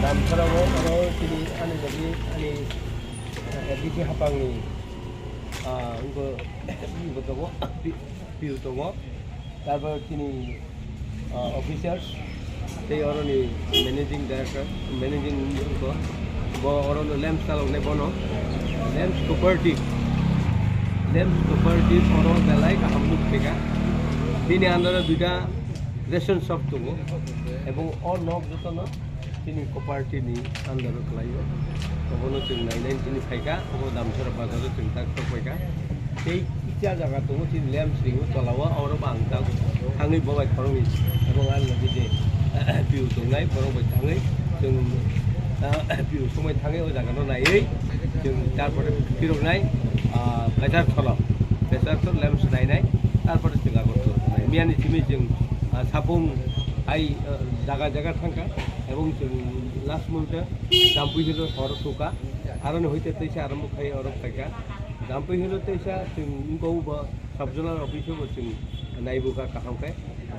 남편하고 어머니들이 하는 것이 아니 애기지 합방이 이거도 비우도고 তারপর তিনি অফিসার্স সেই অরণি ম্যানেজিং ডাইরেক্টর ম্যানেজিং অরণ ল্যাম্পস চালকনে বন ল্যাম্পস কোপারেটিভ অরণ বেলায় কাহামলুক থেকে তিনি আন্ডারে দুইটা রেশন শপ দङ এবং অনক যতন তিনি কোপারেটিভनि आन्दाराव खालायो अबनो जों नायनाय दिनै फायगा अब दामसरा बाजाराव जों दा फायगा সেই ইচ্ছা জায়গা दङ जों ল্যাম্পসनिबो चलावा और आं दा थाङै बबाय खरंनि এবং आं लोगो जे बिउ दंनाय बरंबाय थाङै जों बिउ समय थाङै ओ जायगायाव नायै जों তারপরে ফিরनाय প্রেসার ল্যাম্পস नायनाय তারপরে जों আগত मियानि টিমে जों साफुं आइ जागा थांखा এবং লাস্ট মুহূর্তে জাম্পুই হলো হর টোকা আরন হইতে তৈসা আরম্ভ খাই অরব থাকা জাম্পুই হলো তৈসা जों गौबा साबजोनाल अफिसाव जों नायबोगा काहामखाय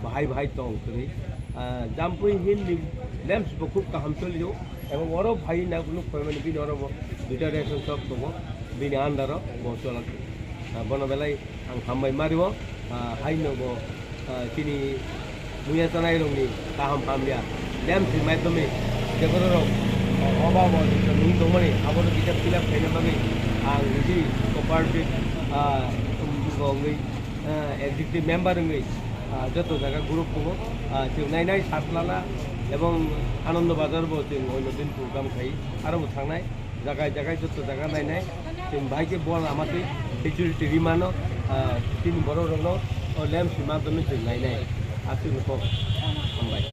बाहाय दं करै জাম্পুই हिन ল্যাম্পস খুব কাহাম চলিও এবং অরব ভাই নাগুলো ফয়মানি বিন অরব দুইটা রেশন শপ दङ बिनि आन्दाराव बसला बनबेलाय आं हामबाय मारिव हाइनबो तिनि मुया जानाय रंनि गाहाम फामलिया ল্যাম্পসनि माध्यमे बेफोराव अभाव नुन दंमोन आबोनो बिजाब फिलाप खायनो बागै आं बिदि कोपारेटिभ एक्जिकिउटिभ मेम्बार जत जायगा ग्रुप दङ जों नायनाय सातलाला এবং आनन्द बाजारबो जों अन्य दिन प्रग्राम खायो आरो थांनाय जायगा जत जायगा नायनाय जों भाइके बल आमाखै सिकिउरिटि रिमानो तीन बर' रंग ল্যাম্পসनि माध्यमे जों नायनाय आसुखौ हामबाय।